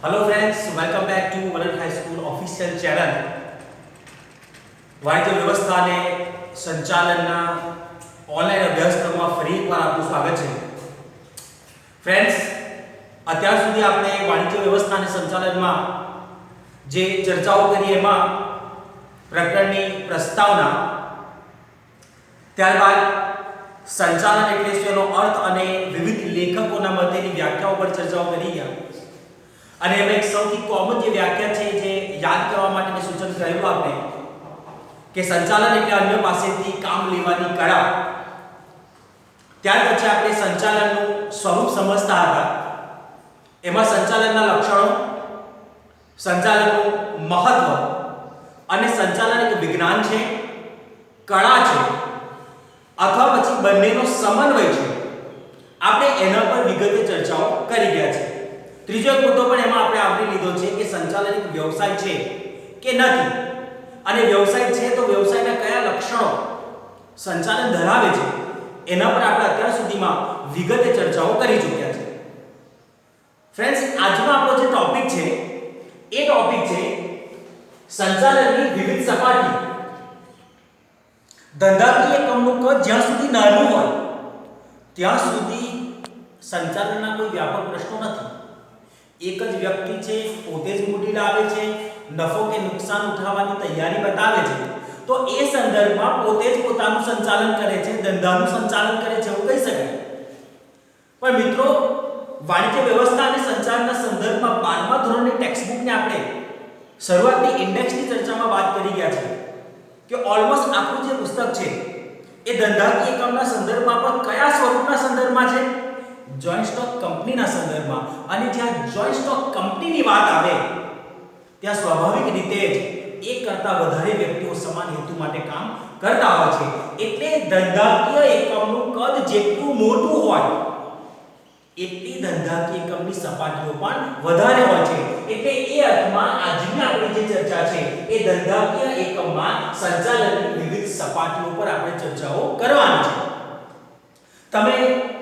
Hello friends, welcome back to Wallet High School official channel. વાણિજ્ય વ્યવસ્થા અને સંચાલનના ઓનલાઈન અભ્યાસક્રમમાં ફરી એકવાર આપનું સ્વાગત છે. ફ્રેન્ડ્સ, અત્યાર સુધી આપણે વાણિજ્ય વ્યવસ્થા અને સંચાલનમાં જે ચર્ચાઓ કરી એમાં પ્રકરણની પ્રસ્તાવના, ત્યારબાદ સંચાલન એટલે શેનો અર્થ અને વિવિધ લેખકોના મતેની વ્યાખ્યાઓ પર ચર્ચાઓ કરી ગયા. અને એમાં એક સૌથી કોમન જે વ્યાખ્યા છે જે યાદ કરવા માટેનું સૂચન કરેલું આપણે કે સંચાલન એટલે અન્ય પાસેથી કામ લેવાની કળા. ત્યાર પછી આપણે સંચાલનનું સ્વરૂપ સમજતા હતા. એમાં સંચાલનના લક્ષણો, સંચાલનનું મહત્વ અને સંચાલન એક વિજ્ઞાન છે, કળા છે અથવા પછી બંનેનો સમન્વય છે. આપણે એના પર વિગતે ચર્ચાઓ કરી ગયા છે. ત્રીજો એક મુદ્દો પણ એમાં આપણે આવરી લીધો છે કે સંચાલન એક વ્યવસાય છે કે નથી, અને વ્યવસાય છે તો વ્યવસાયના કયા લક્ષણો સંચાલન ધરાવે છે એના પર આપણે અત્યાર સુધીમાં વિગતે ચર્ચાઓ કરી ચૂક્યા છે. ફ્રેન્ડ્સ, આજનો આપણો જે ટોપિક છે એ ટોપિક છે સંચાલનની વિવિધ સપાટી. ધંધાકીય એકમનું કદ જ્યાં સુધી નાનું હોય ત્યાં સુધી સંચાલનના કોઈ વ્યાપક પ્રશ્નો નથી. એક જ વ્યક્તિ છે, પોતે જ મૂડી લાવે છે, નફો કે નુકસાન ઉઠાવવાની તૈયારી બતાવે છે, તો એ સંદર્ભમાં પોતે જ પોતાનું સંચાલન કરે છે, ધંધાનું સંચાલન કરે છે એવું કહી શકાય. પણ મિત્રો, વાણિજ્ય વ્યવસ્થા અને સંચાલનના સંદર્ભમાં 12મા ધોરણની ટેક્સ્ટબુકને આપણે શરૂઆતની ઇન્ડેક્સની ચર્ચામાં વાત કરી ગયા છે કે ઓલમોસ્ટ આખું જે પુસ્તક છે એ ધંધાકીય એકમના સંદર્ભમાં પણ કયા સ્વરૂપના સંદર્ભમાં છે? જોઈન્ટ સ્ટોક કંપનીના સંદર્ભમાં. અને જ્યાં જોઈન્ટ સ્ટોક કંપનીની વાત આવે ત્યાં સ્વાભાવિક રીતે જ એક કરતા વધારે વ્યક્તિઓ સમાન હેતુ માટે કામ કરતા હોય છે. એટલે ધંધાકીય એકમનું કદ જેટલું મોટું હોય એટલી ધંધાકીય એકમની સપાટીઓ પણ વધારે હોય છે. એટલે એ અર્થમાં આજની આપણી જે ચર્ચા છે એ ધંધાકીય એકમમાં સંચાલનની વિવિધ સપાટીઓ પર આપણે ચર્ચાઓ કરવાની છે. તમે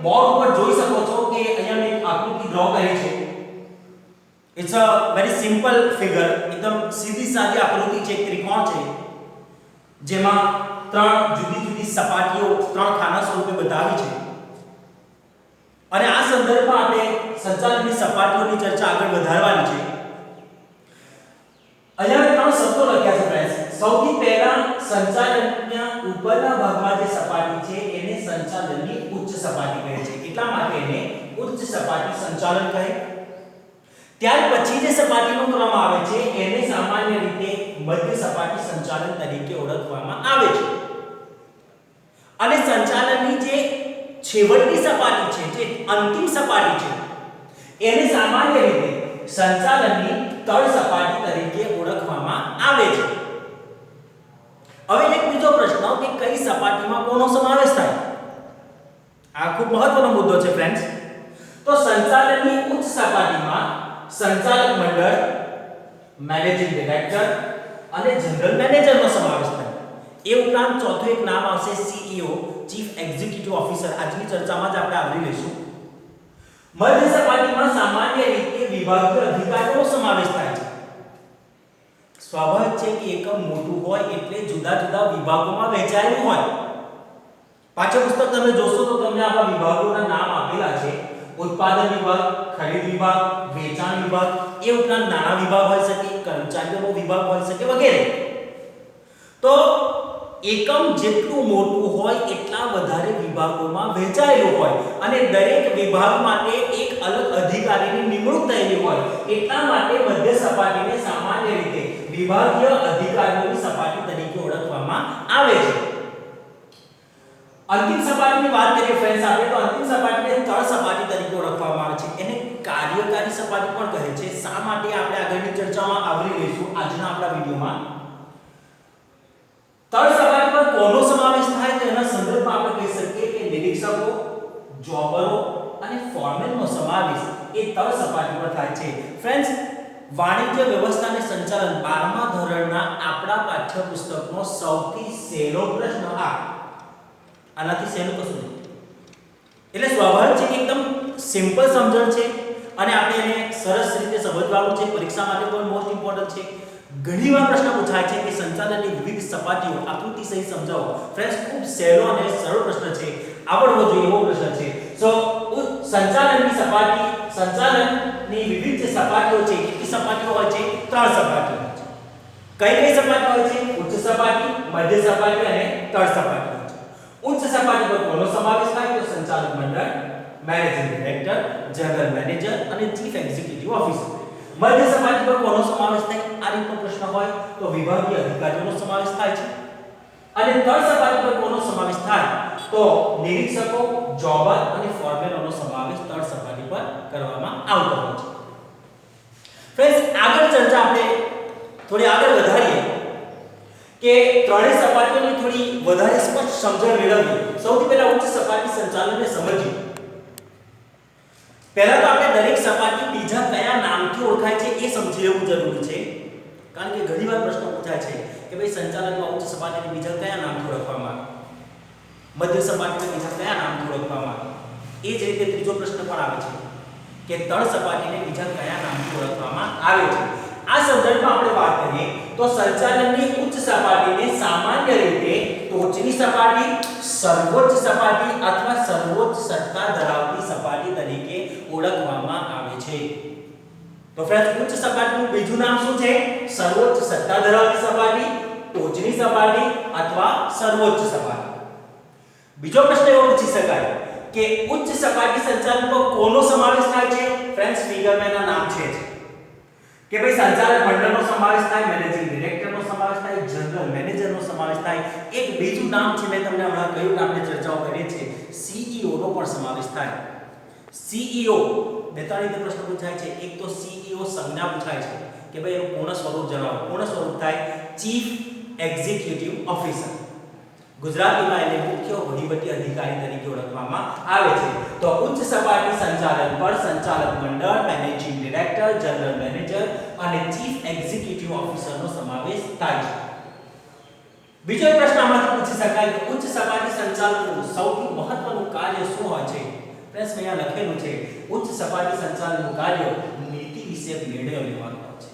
બોર્ડ ઉપર જોઈ શકો છો કે અહીંયા મેં એક આકૃતિ ડ્રો કરી છે. It's a very simple figure. એકદમ સીધી સાદી આકૃતિ છે. એક ત્રિકોણ છે જેમાં ત્રણ જુદી જુદી સપાટીઓ ત્રણ ખાના સ્વરૂપે બતાવી છે. અને આ સંદર્ભમાં આપણે સંચાલનની સપાટીઓની ચર્ચા આગળ વધારવાની છે. અહીંયા ત્રણ શબ્દો લખ્યા છે ફ્રેન્ડ્સ. સૌથી પહેલા સંચાલનના ઉપરના ભાગમાં જે સપાટી છે એને સંચાલનની ઉચ્ચ સપાટી કહે છે. એટલા માટે એને ઉચ્ચ સપાટી સંચાલન કહે. ત્યાર પછી જે સપાટીનો ક્રમ આવે છે એને સામાન્ય રીતે મધ્ય સપાટી સંચાલન તરીકે ઓળખવામાં આવે છે. અને સંચાલનની જે છેવટની સપાટી છે, જે અંતિમ સપાટી છે, એને સામાન્ય રીતે સંચાલનની તળ સપાટી તરીકે ઓળખવામાં આવે છે. હવે એક બીજો પ્રશ્ન કે કઈ સપાટીમાં કોનો સમાવેશ થાય? આ ખૂબ મહત્વનો મુદ્દો છે ફ્રેન્ડ્સ. તો સંચાલનની ઉચ્ચ સપાટીમાં સંચાલક મંડળ, મેનેજિંગ ડિરેક્ટર અને જનરલ મેનેજરનો સમાવેશ થાય. એ ઉપરાંત ચોથું એક નામ આવશે CEO, ચીફ એક્ઝિક્યુટિવ ઓફિસર. આજની ચર્ચામાં જ આપણે આવરી લઈશું. મધ્ય સપાટીમાં સામાન્ય રીતે વિભાગીય અધિકારીઓનો સમાવેશ થાય છે. સ્વાભાવિક છે કે એકમ મોટું હોય એટલે જુદા જુદા વિભાગોમાં વહેંચાયેલું હોય. પાઠ્યપુસ્તક તમે જોશો તો તમને આવા વિભાગોના નામ આપેલા છે. ઉત્પાદન વિભાગ, ખરીદ વિભાગ, વેચાણ વિભાગ, એ ઉપરાંત નાણાં વિભાગ હોઈ શકે, કર્મચારીઓનો વિભાગ હોઈ શકે વગેરે. તો એકમ જેટલું મોટું હોય એટલા વધારે વિભાગોમાં વહેંચાયેલું હોય અને દરેક વિભાગ માટે એક અલગ અધિકારીની નિમણૂક થયેલી હોય. એટલા માટે મધ્ય સપાટીને સામાન્ય રીતે વિભાગીય અધિકારીઓની સપાટી તરીકે ઓળખવામાં આવે છે. અંતિમ સપાટીની વાત કરીએ ફ્રેન્ડ્સ આપણે, તો અંતિમ સપાટીને તળ સપાટી તરીકે ઓળખવામાં આવે છે. એને કાર્યકારી સપાટી પણ કહે છે. શા માટે આપણે આગળની ચર્ચામાં આવરી લઈશું આજના આપણા વિડિયોમાં. તળ સપાટી પર કોનો સમાવેશ થાય તો એના સંદર્ભમાં આપણે કહી શકીએ કે નિરીક્ષકો, જોબરો અને ફોરમેનનો સમાવેશ એ તળ સપાટી પર થાય છે. ફ્રેન્ડ્સ, વાણિજ્ય વ્યવસ્થા અને સંચાલન 12મા ધોરણના આપણા પાઠ્યપુસ્તકનો સૌથી સહેલો પ્રશ્ન આનાથી સહેલું કશું નહીં. એટલે સ્વાભાવિક છે કે એકદમ સિમ્પલ સમજણ છે અને આપણે એને સરસ રીતે સમજવાનું છે, પરીક્ષા માટે પણ મોસ્ટ ઇમ્પોર્ટન્ટ છે. ઘણીવાર પ્રશ્ન પૂછાય છે કે સંચાલનની વિવિધ સપાટીઓ આકૃતિ સહિત સમજાવો. ફ્રેન્ડ્સ, ખૂબ સહેલો અને સરળ પ્રશ્ન છે, આવડવો જોઈએ એવો પ્રશ્ન છે. સો સંચાલનની વિવિધ જે સપાટીઓ છે, કેટલી સપાટીઓ હોય છે? 3 સપાટીઓ હોય છે. કઈ સપાટી હોય છે? ઉચ્ચ સપાટી, મધ્ય સપાટી અને તળ સપાટી હોય છે. ઉચ્ચ સપાટી પર કોનો સમાવેશ થાય? તો સંચાલક મંડળ, મેનેજિંગ ડિરેક્ટર, જનરલ મેનેજર અને ચીફ એક્ઝિક્યુટિવ ઓફિસર. મધ્ય સપાટી પર કોનો સમાવેશ થાય? આ રીતનો પ્રશ્ન હોય તો વિભાગીય અધિકારીઓનો સમાવેશ થાય છે. અને તળ સપાટી પર કોનો સમાવેશ થાય? તો નિરીક્ષકો, જોબર અને ફોરમેનનો સમાવેશ તળ સપાટી પર કરવામાં આવતો હોય છે. ફ્રેન્ડ્સ, આગળ ચર્ચા આપણે થોડી આગળ વધારીએ કે ત્રણેય સપાટીઓની થોડી વધારે સ્પષ્ટ સમજણ મેળવીએ. સૌથી પહેલા ઉચ્ચ સપાટી સંચાલનને સમજીએ. પહેલા તો આપણે દરેક સપાટી બીજા કયા નામથી ઓળખાય છે એ સમજી લેવું જરૂરી છે. કારણ કે ઘણીવાર પ્રશ્ન પૂછાય છે કે ભાઈ સંચાલનમાં ઉચ્ચ સપાટીને બીજા કયા નામથી ઓળખવામાં આવે, મધ્ય સપાટીને બીજા કયા નામથી ઓળખવામાં આવે. એ જ રીતે ત્રીજો પ્રશ્ન પણ આવે છે કે તળ સપાટીને બીજા કયા નામથી ઓળખવામાં આવે છે. આ સંદર્ભમાં આપણે વાત કરીએ તો સંચાલનની ઉચ્ચ સપાટીને સામાન્ય રીતે ટોચની સપાટી, સર્વોચ્ચ સપાટી અથવા સર્વોચ્ચ સત્તા ધરાવતી સપાટી તરીકે ઓળખવામાં આવે છે. તો ફ્રેન્ડ્સ, ઉચ્ચ સપાટીનું બીજું નામ શું છે? સર્વોચ્ચ સત્તા ધરાવતી સપાટી, ટોચની સપાટી અથવા સર્વોચ્ચ સપાટી. બીજો પ્રશ્ન એવો પૂછી શકાય કે ઉચ્ચ સપાટી સંચાલનમાં કોનો સમાવેશ થાય છે? ફ્રેન્ડ્સ, ફિગરમાં એના નામ છે કે ભાઈ સંચાલક મંડળનો સમાવેશ થાય, મેનેજિંગ ડિરેક્ટરનો સમાવેશ થાય, જનરલ મેનેજરનો સમાવેશ થાય. એક બીજું નામ છે, મેં તમને હમણાં કહ્યું, આપણે ચર્ચાઓ કરીએ છીએ, સીઈઓ નો પણ સમાવેશ થાય. સીઈઓ બે ત્રણ રીતે પ્રશ્ન પૂછાય છે. એક તો સીઈઓ સંજ્ઞા પૂછાય છે કે ભાઈ એનું પૂર્ણ સ્વરૂપ જણાવો. પૂર્ણ સ્વરૂપ થાય ચીફ એક્ઝિક્યુટિવ ઓફિસર. ગુજરાતીમાં એને મુખ્ય વહીવટી અધિકારી તરીકે ઓળખવામાં આવે છે. તો ઉચ્ચ સપાટી સંચાલન પર સંચાલક મંડળ, મેનેજિંગ ડિરેક્ટર, જનરલ મેનેજર અને ચીફ એક્ઝિક્યુટિવ ઓફિસરનો સમાવેશ થાય છે. બીજો પ્રશ્ન આમાંથી પૂછી શકાય કે ઉચ્ચ સપાટી સંચાલનનું સૌથી મહત્વનું કાર્ય શું હોય છે? ફ્રેન્ડ્સ, અહીંયા લખેલું છે ઉચ્ચ સપાટી સંચાલનનું કાર્ય નીતિ વિષયક નિર્ણયો લેવાનું હોય છે.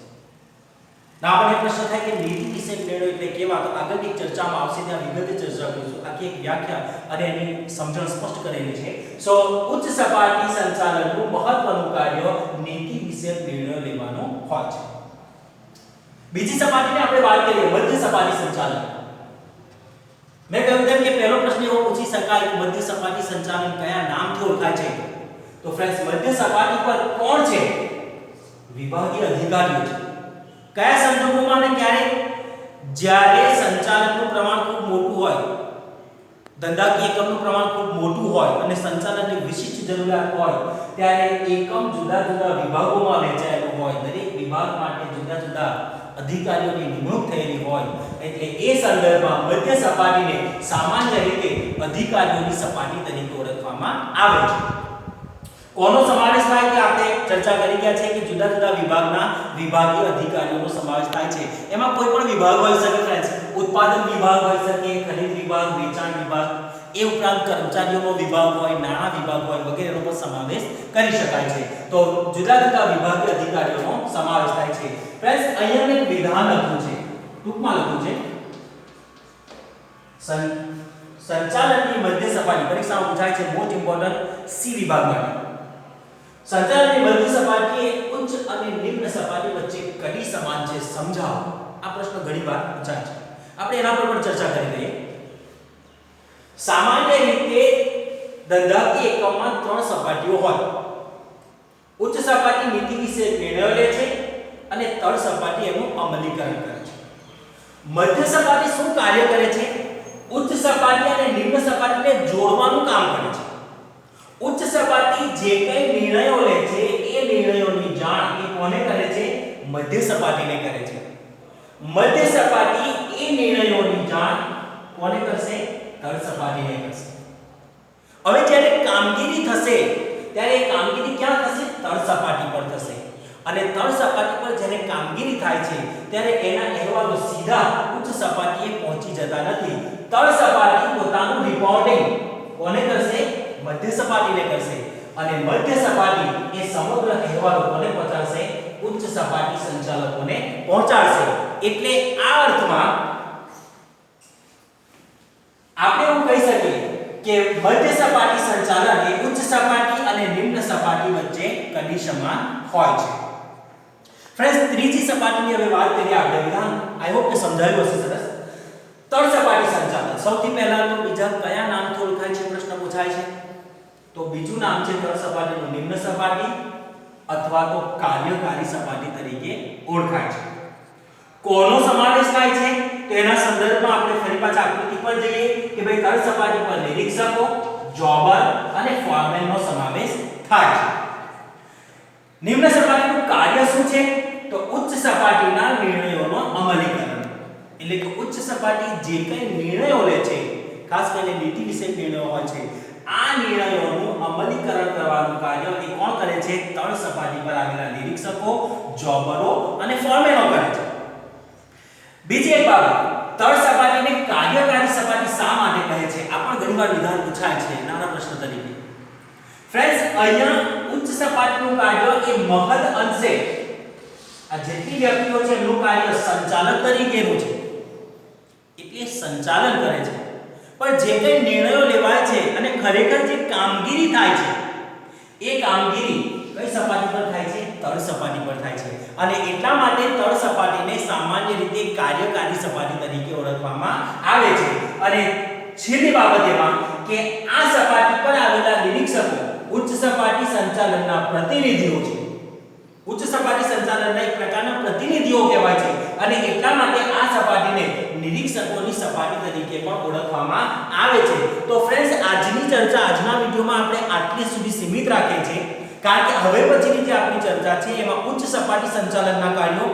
ના આપણે પ્રશ્ન થાય કે નીતિ વિષયક નિર્ણયો એટલે કેવા? તો આગળની ચર્ચામાં આવશે, ત્યાં વિગતે ચર્ચા કરીશું. આખી એક વ્યાખ્યા અને એની સમજણ સ્પષ્ટ કરેલી છે. સો ઉચ્ચ સપાટી સંચાલનનું મહત્વનું કાર્ય નીતિ વિષયક નિર્ણયો લેવાનું હોય છે. બીજી સપાટીની આપણે વાત કરીએ, મધ્ય સપાટી સંચાલન. મેં કહ્યું તેમ કે પહેલો પ્રશ્ન એવો પૂછી શકાય કે મધ્ય સપાટી સંચાલન કયા નામથી ઓળખાય છે? તો ફ્રેન્ડ્સ, મધ્ય સપાટી પર કોણ છે? વિભાગીય અધિકારીઓ છે. કયા સંજોગોમાં અને ક્યારે? જ્યારે સંચાલનનું પ્રમાણ ખૂબ મોટું હોય, ધંધાકીય એકમનું પ્રમાણ ખૂબ મોટું હોય અને સંચાલનની વિશિષ્ટ જરૂરિયાત હોય, ત્યારે એકમ જુદા જુદા વિભાગોમાં વહેંચાયેલું હોય, દરેક વિભાગ માટે જુદા જુદા અધિકારીઓની નિમણૂક થયેલી હોય, એટલે એ સંદર્ભમાં મધ્ય સપાટીને સામાન્ય રીતે અધિકારીઓની સપાટી તરીકે ઓળખવામાં આવે છે. કોનો સમાવેશ થાય કે આપણે ચર્ચા કરી ગયા છે કે જુદા જુદા વિભાગના વિભાગીય અધિકારીઓનો સમાવેશ થાય છે. એમાં કોઈ પણ વિભાગ હોઈ શકે ફ્રેન્ડ્સ. ઉત્પાદન વિભાગ હોઈ શકે, ખરીદ વિભાગ, વેચાણ વિભાગ, એ ઉપરાંત કર્મચારીઓનો વિભાગ હોય, નાણાં વિભાગ હોય, વગેરેનો પણ સમાવેશ કરી શકાય છે. તો જુદા જુદા વિભાગીય અધિકારીઓનો સમાવેશ થાય છે. ફ્રેન્ડ્સ, અહીંયા એક વિધાન લખ્યું છે, ટૂંકમાં લખ્યું છે, સંચાલનની મધ્ય સપાટી પરીક્ષામાં પૂછાય છે, મોસ્ટ ઇમ્પોર્ટન્ટ સી વિભાગ માટે. સંચાલનની મધ્ય સપાટી એ ઉચ્ચ અને નિમ્ન સપાટી વચ્ચે કડી સમાન છે, સમજાવો. આ પ્રશ્ન ઘણીવાર પૂછાય છે, આપણે એના પર પણ ચર્ચા કરી લઈએ. સામાન્ય રીતે ધંધાકીય એકમમાં 3 સપાટીઓ હોય. ઉચ્ચ સપાટી નીતિ વિશે નિર્ણયો લે છે અને તળ સપાટી એનું અમલીકરણ કરે છે. મધ્ય સપાટી શું કાર્ય કરે છે? ઉચ્ચ સપાટી અને નિમ્ન સપાટીને જોડવાનું કામ કરે છે. ઉચ્ચ સપાટી જે કંઈ નિર્ણયો લે છે એ નિર્ણયોની જાણ એ કોને કરે છે? મધ્ય સપાટીને કરે છે. મધ્ય સપાટી એ નિર્ણયોની જાણ કોને કરશે? તળ સપાટીને કરશે. હવે જ્યારે કામગીરી થશે ત્યારે એ કામગીરી ક્યાં થશે? તળ સપાટી પર થશે. અને તળ સપાટી પર જ્યારે કામગીરી થાય છે ત્યારે એના અહેવાલો સીધા ઉચ્ચ સપાટીએ પહોંચી જતા નથી. તળ સપાટી પોતાનું રિપોર્ટિંગ કોને કરશે? મધ્ય સપાટીને કરશે. અને મધ્ય સપાટી એ સમગ્ર સંચાલકોને પહોંચાડશે. એટલે આ અર્થમાં આપણે એવું કહી શકીએ કે મધ્ય સપાટી સંચાલન એ ઉચ્ચ સપાટી અને નિમ્ન સપાટી વચ્ચે કંડીશનમાં હોય છે. ફ્રેન્ડ્સ, ત્રીજી સપાટીની હવે વાત કરીએ આપણે વિધાન. આઈ હોપ કે સમજાયું હશે સરસ. તળ સપાટી સંચાલન. સૌથી પહેલા તો બીજા કયા નામથી ઓળખાય છે પ્રશ્ન પૂછાય છે. તો બીજું નામ છે તળ સપાટીનું નિમ્ન સપાટી અથવા તો કાર્યકારી સપાટી તરીકે ઓળખાય છે. કોનો સમાવેશ થાય છે તો એના સંદર્ભમાં આપણે ફરી પાછા આકૃતિ પર જઈએ કે ભાઈ તળ સપાટી પર નિરીક્ષકો, જોબર અને ફોરમેનનો સમાવેશ થાય છે. નિમ્ન સપાટીનું કાર્ય શું છે તો ઉચ્ચ સપાટીના નિર્ણયોનો અમલીકરણ. એટલે કે ઉચ્ચ સપાટી જે કંઈ નિર્ણયો લે છે, ખાસ કરીને નીતિ વિષયક નિર્ણયો હોય છે, આ નિર્ણયોનું અમલીકરણ કરવાનું કાર્ય એ કોણ કરે છે? તળ સપાટી પર આવેલા નિરીક્ષકો, જોબરો અને ફોરમેનો કરે છે. બીજી એક બાબત, તળ સપાટીને કાર્યકારી સપાટી શા માટે કહે છે? આ પણ ઘણીવાર વિધાન પૂછાય છે નાના પ્રશ્ન તરીકે. ફ્રેન્ડ્સ, અહીંયા ઉચ્ચ સપાટીનું કાર્ય એ મહદ અંશે આ જેટલી વ્યક્તિઓ છે એમનું કાર્ય સંચાલક તરીકેનું છે, એટલે સંચાલન કરે છે. પણ જે કંઈ નિર્ણયો લેવાય છે અને ખરેખર જે કામગીરી થાય છે એ કામગીરી કઈ સપાટી પર થાય છે? તળ સપાટી પર થાય છે. અને એટલા માટે તળ સપાટીને સામાન્ય રીતે કાર્યકારી સપાટી તરીકે ઓળખવામાં આવે છે. અને છેલ્લી બાબત એમાં કે આ સપાટી પર આવેલા નિરીક્ષકો ઉચ્ચ સપાટી સંચાલનના પ્રતિનિધિઓ છે. ઉચ્ચ સપાટી સંચાલનના એક પ્રકારના પ્રતિનિધિઓ કહેવાય છે. અને એટલા માટે આ સપાટીને નિરીક્ષકોની સપાટી તરીકે પણ ઓળખવામાં આવે છે. તો ફ્રેન્ડ્સ, આજની ચર્ચા આજના વિડિયોમાં આપણે આટલી સુધી સીમિત રાખીએ છીએ, કારણ કે હવે પછીની જે આપણી ચર્ચા છે એમાં ઉચ્ચ સપાટી સંચાલનના કાર્યો,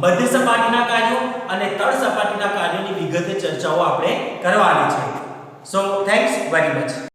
મધ્ય સપાટીના કાર્યો અને તળ સપાટીના કાર્યોની વિગતે ચર્ચાઓ આપણે કરવાની છે. સો થેન્ક્સ વેરી મચ.